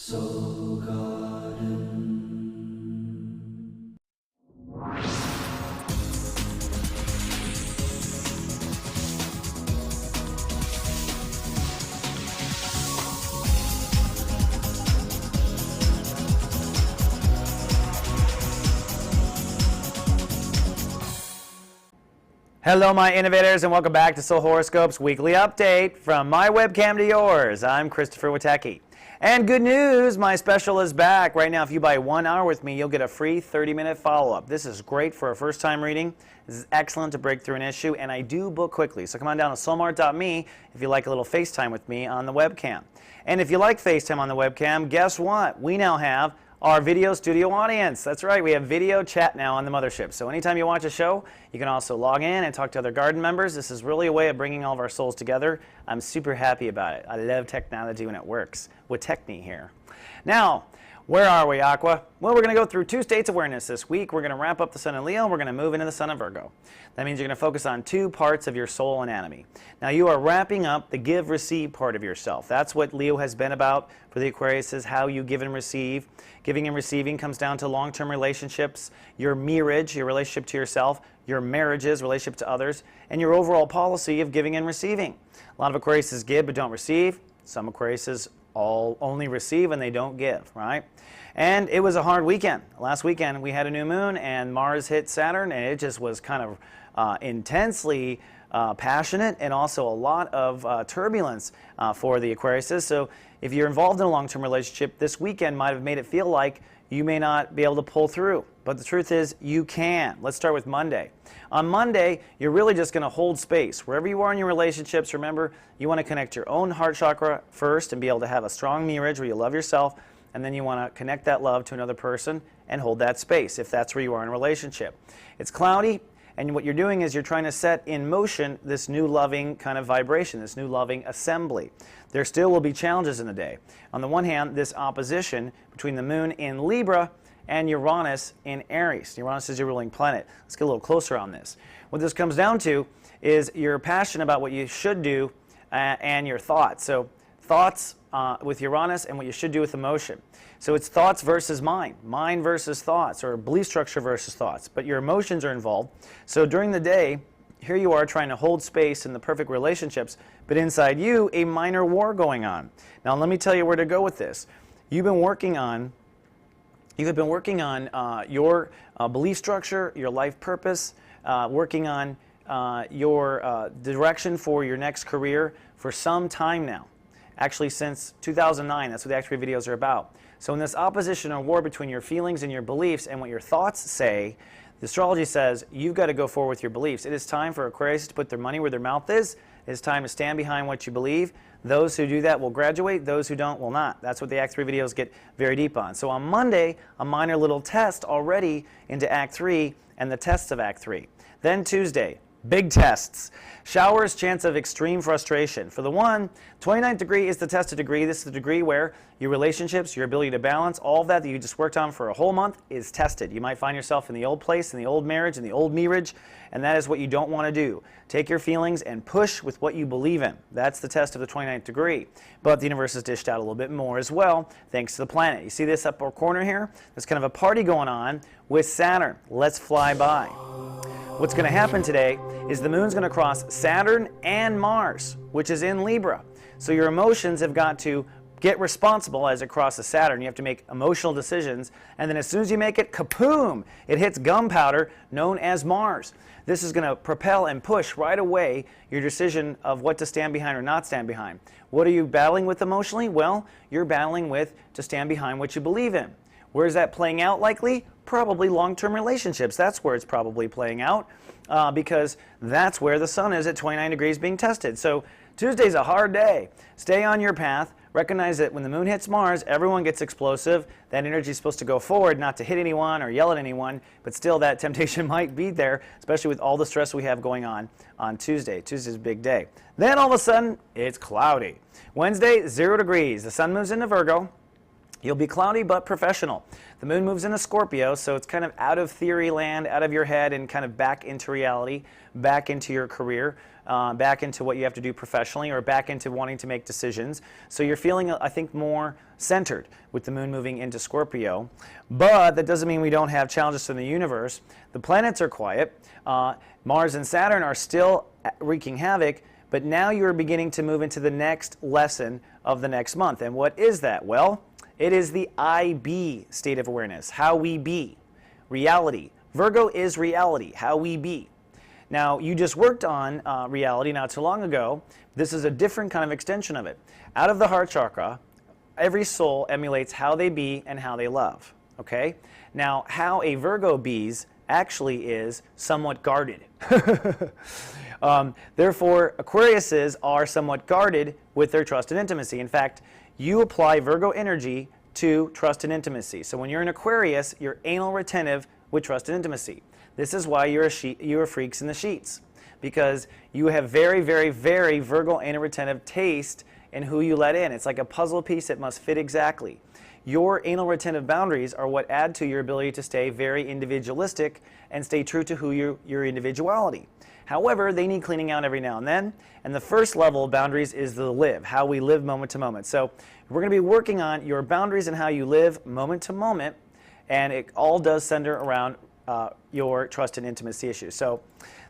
Soul Garden. Hello, my innovators, and welcome back to Soul Horoscopes Weekly Update. From my webcam to yours, I'm Christopher Witecki. And good news, my special is back. Right now, if you buy 1 hour with me, you'll get a free 30-minute follow-up. This is great for a first-time reading. This is excellent to break through an issue, and I do book quickly. So come on down to soulmart.me if you like a little FaceTime with me on the webcam. And if you like FaceTime on the webcam, guess what? We now have our video studio audience. That's right, we have video chat now on the mothership. So anytime you watch a show, you can also log in and talk to other garden members. This is really a way of bringing all of our souls together. I'm super happy about it. I love technology when it works. Witecki here. Now, where are we, Aqua? Well, we're going to go through 2 states of awareness this week. We're going to wrap up the Sun in Leo, and we're going to move into the Sun in Virgo. That means you're going to focus on 2 parts of your soul anatomy. Now, you are wrapping up the give-receive part of yourself. That's what Leo has been about for the Aquarius, is how you give and receive. Giving and receiving comes down to long-term relationships, your marriage, your relationship to yourself, your marriages, relationship to others, and your overall policy of giving and receiving. A lot of Aquariuses give but don't receive. Some Aquariuses only receive and they don't give, right? And it was a hard weekend. Last weekend we had a new moon and Mars hit Saturn, and it just was kind of intensely passionate, and also a lot of turbulence for the Aquariuses. So if you're involved in a long-term relationship, this weekend might have made it feel like you may not be able to pull through. But the truth is, you can. Let's start with Monday. On Monday, you're really just going to hold space. Wherever you are in your relationships, remember, you want to connect your own heart chakra first and be able to have a strong marriage where you love yourself, and then you want to connect that love to another person and hold that space if that's where you are in a relationship. It's cloudy, and what you're doing is you're trying to set in motion this new loving kind of vibration, this new loving assembly. There still will be challenges in the day. On the one hand, this opposition between the moon in Libra and Uranus in Aries. Uranus is your ruling planet. Let's get a little closer on this. What this comes down to is you're passionate about what you should do and your thoughts. So thoughts with Uranus and what you should do with emotion. So it's thoughts versus mind versus thoughts, or belief structure versus thoughts. But your emotions are involved. So during the day, here you are trying to hold space in the perfect relationships, but inside you, a minor war going on. Now let me tell you where to go with this. You have been working on your belief structure, your life purpose, working on your direction for your next career for some time now. Actually, since 2009, that's what the X-ray videos are about. So in this opposition or war between your feelings and your beliefs and what your thoughts say, the astrology says you've got to go forward with your beliefs. It is time for Aquarius to put their money where their mouth is. It is time to stand behind what you believe. Those who do that will graduate. Those who don't will not. That's what the Act 3 videos get very deep on. So on Monday, a minor little test already into Act 3 and the tests of Act 3. Then Tuesday, big tests. Showers, chance of extreme frustration. For the one, 29th degree is the tested degree. This is the degree where your relationships, your ability to balance, all of that you just worked on for a whole month is tested. You might find yourself in the old place, in the old marriage, in the old marriage, and that is what you don't want to do. Take your feelings and push with what you believe in. That's the test of the 29th degree. But the universe has dished out a little bit more as well, thanks to the planet. You see this upper corner here? There's kind of a party going on with Saturn. Let's fly by. What's going to happen today is the moon's going to cross Saturn and Mars, which is in Libra. So your emotions have got to get responsible as it crosses Saturn. You have to make emotional decisions, and then as soon as you make it, kapoom, it hits gunpowder known as Mars. This is going to propel and push right away your decision of what to stand behind or not stand behind. What are you battling with emotionally? Well, you're battling with to stand behind what you believe in. Where is that playing out likely? Probably long-term relationships. That's where it's probably playing out because that's where the sun is at 29 degrees being tested. So Tuesday's a hard day. Stay on your path. Recognize that when the moon hits Mars, everyone gets explosive. That energy is supposed to go forward, not to hit anyone or yell at anyone, but still that temptation might be there, especially with all the stress we have going on Tuesday. Tuesday's a big day. Then all of a sudden, it's cloudy. Wednesday, 0 degrees. The sun moves into Virgo. You'll be cloudy but professional. The moon moves into Scorpio, so it's kind of out of theory land, out of your head, and kind of back into reality, back into your career. back into what you have to do professionally, or back into wanting to make decisions. So you're feeling, I think, more centered with the moon moving into Scorpio. But that doesn't mean we don't have challenges in the universe. The planets are quiet. Mars and Saturn are still wreaking havoc, but now you're beginning to move into the next lesson of the next month. And what is that? Well, it is the I-Be state of awareness, how we be, reality. Virgo is reality, how we be. Now, you just worked on reality not too long ago. This is a different kind of extension of it. Out of the heart chakra, every soul emulates how they be and how they love, okay? Now, how a Virgo bees actually is somewhat guarded. Therefore, Aquariuses are somewhat guarded with their trust and intimacy. In fact, you apply Virgo energy to trust and intimacy. So when you're an Aquarius, you're anal retentive with trust and intimacy. This is why you're freaks in the sheets, because you have very, very, very Virgo anal retentive taste in who you let in. It's like a puzzle piece that must fit exactly. Your anal retentive boundaries are what add to your ability to stay very individualistic and stay true to who your individuality. However, they need cleaning out every now and then. And the first level of boundaries is the live, how we live moment to moment. So we're going to be working on your boundaries and how you live moment to moment. And it all does center around your trust and intimacy issues. So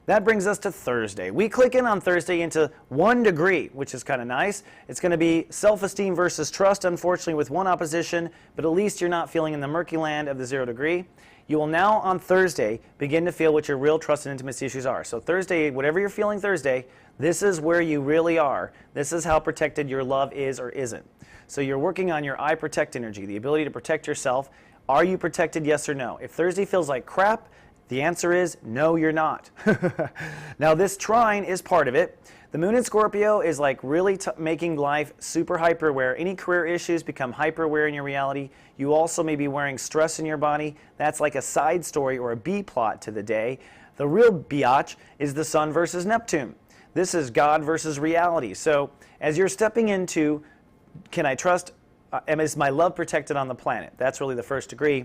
that brings us to Thursday. We click in on Thursday into 1 degree, which is kind of nice. It's going to be self-esteem versus trust, unfortunately, with one opposition, but at least you're not feeling in the murky land of the 0 degree. You will now, on Thursday, begin to feel what your real trust and intimacy issues are. So Thursday, whatever you're feeling Thursday, this is where you really are. This is how protected your love is or isn't. So you're working on your I protect energy, the ability to protect yourself. Are you protected, yes or no? If Thursday feels like crap, the answer is no, you're not. Now, this trine is part of it. The moon in Scorpio is like really making life super hyper aware. Any career issues become hyper aware in your reality. You also may be wearing stress in your body. That's like a side story or a B plot to the day. The real biatch is the Sun versus Neptune. This is God versus reality. So as you're stepping into, can I trust, is my love protected on the planet? That's really the 1st degree.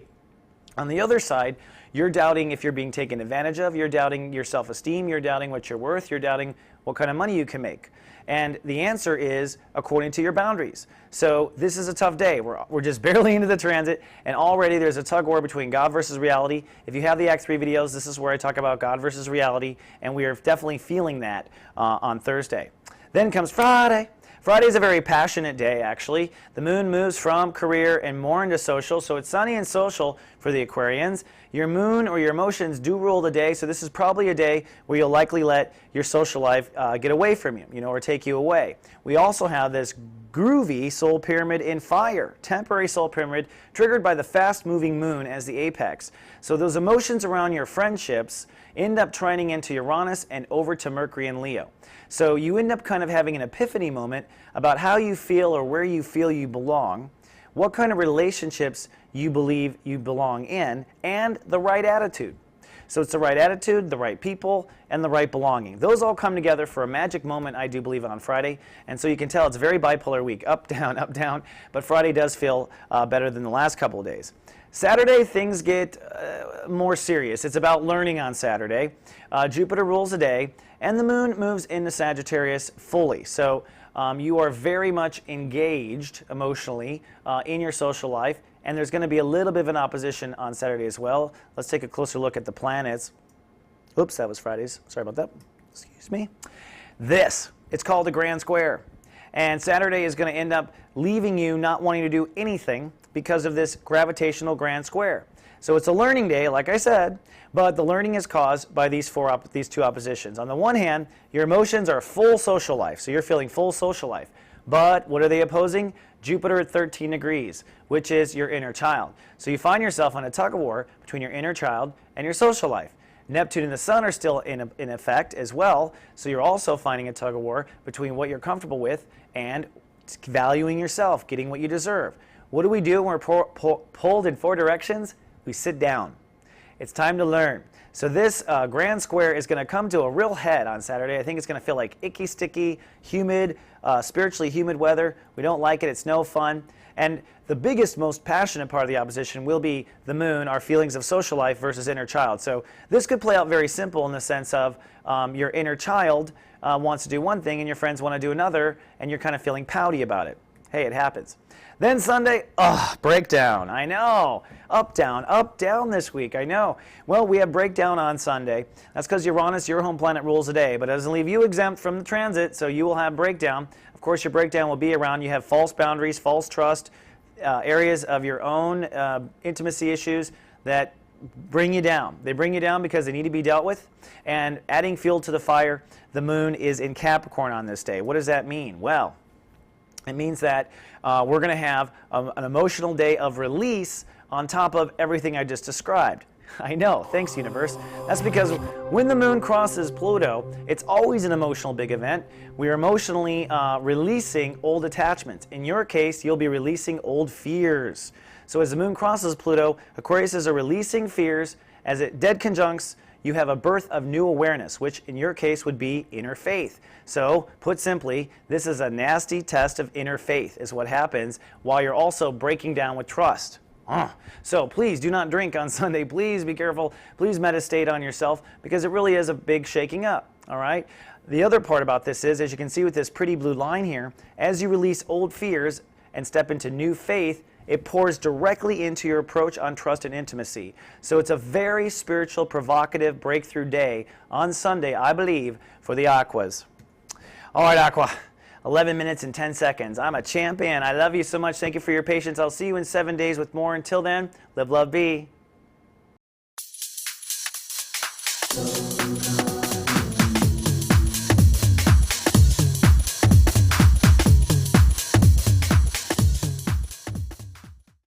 On the other side, you're doubting if you're being taken advantage of, you're doubting your self-esteem, you're doubting what you're worth, you're doubting what kind of money you can make. And the answer is according to your boundaries. So this is a tough day. We're just barely into the transit, and already there's a tug-of-war between God versus reality. If you have the Act 3 videos, this is where I talk about God versus reality, and we are definitely feeling that on Thursday. Then comes Friday. Friday is a very passionate day, actually. The moon moves from career and more into social, so it's sunny and social for the Aquarians. Your moon or your emotions do rule the day, so this is probably a day where you'll likely let your social life get away from you, or take you away. We also have this groovy soul pyramid in fire, temporary soul pyramid triggered by the fast-moving moon as the apex. So those emotions around your friendships end up trining into Uranus and over to Mercury and Leo. So you end up kind of having an epiphany moment about how you feel or where you feel you belong, what kind of relationships you believe you belong in, and the right attitude. So it's the right attitude, the right people, and the right belonging. Those all come together for a magic moment, I do believe, on Friday. And so you can tell it's a very bipolar week, up, down, but Friday does feel better than the last couple of days. Saturday, things get more serious. It's about learning on Saturday. Jupiter rules the day, and the moon moves into Sagittarius fully. So you are very much engaged emotionally in your social life, and there's going to be a little bit of an opposition on Saturday as well. Let's take a closer look at the planets. Oops, that was Friday's. Sorry about that. Excuse me. It's called a grand square. And Saturday is going to end up leaving you not wanting to do anything because of this gravitational grand square. So it's a learning day, like I said, but the learning is caused by these two oppositions. On the one hand, your emotions are full social life, so you're feeling full social life. But what are they opposing? Jupiter at 13 degrees, which is your inner child. So you find yourself on a tug-of-war between your inner child and your social life. Neptune and the Sun are still in effect as well, so you're also finding a tug-of-war between what you're comfortable with and valuing yourself, getting what you deserve. What do we do when we're pulled in 4 directions? We sit down. It's time to learn. So this grand square is going to come to a real head on Saturday. I think it's going to feel like icky, sticky, humid, spiritually humid weather. We don't like it. It's no fun. And the biggest, most passionate part of the opposition will be the moon, our feelings of social life versus inner child. So this could play out very simple in the sense of your inner child wants to do one thing and your friends want to do another, and you're kind of feeling pouty about it. Hey, it happens. Then Sunday, breakdown. I know. Up, down this week. I know. Well, we have breakdown on Sunday. That's because Uranus, your home planet, rules a day, but it doesn't leave you exempt from the transit, so you will have breakdown. Of course, your breakdown will be around you have false boundaries, false trust, areas of your own intimacy issues that bring you down. They bring you down because they need to be dealt with. And adding fuel to the fire, the moon is in Capricorn on this day. What does that mean? Well, it means that we're going to have an emotional day of release on top of everything I just described. I know. Thanks, universe. That's because when the moon crosses Pluto, it's always an emotional big event. We are emotionally releasing old attachments. In your case, you'll be releasing old fears. So as the moon crosses Pluto, Aquarius are releasing fears. As it dead conjuncts, you have a birth of new awareness, which in your case would be inner faith. So, put simply, this is a nasty test of inner faith, is what happens while you're also breaking down with trust. So please do not drink on Sunday. Please be careful. Please meditate on yourself, because it really is a big shaking up. All right. The other part about this is, as you can see with this pretty blue line here, as you release old fears and step into new faith, it pours directly into your approach on trust and intimacy. So it's a very spiritual, provocative breakthrough day on Sunday, I believe, for the Aquas. All right, Aqua. 11 minutes and 10 seconds. I'm a champion. I love you so much. Thank you for your patience. I'll see you in 7 days with more. Until then, live, love, be.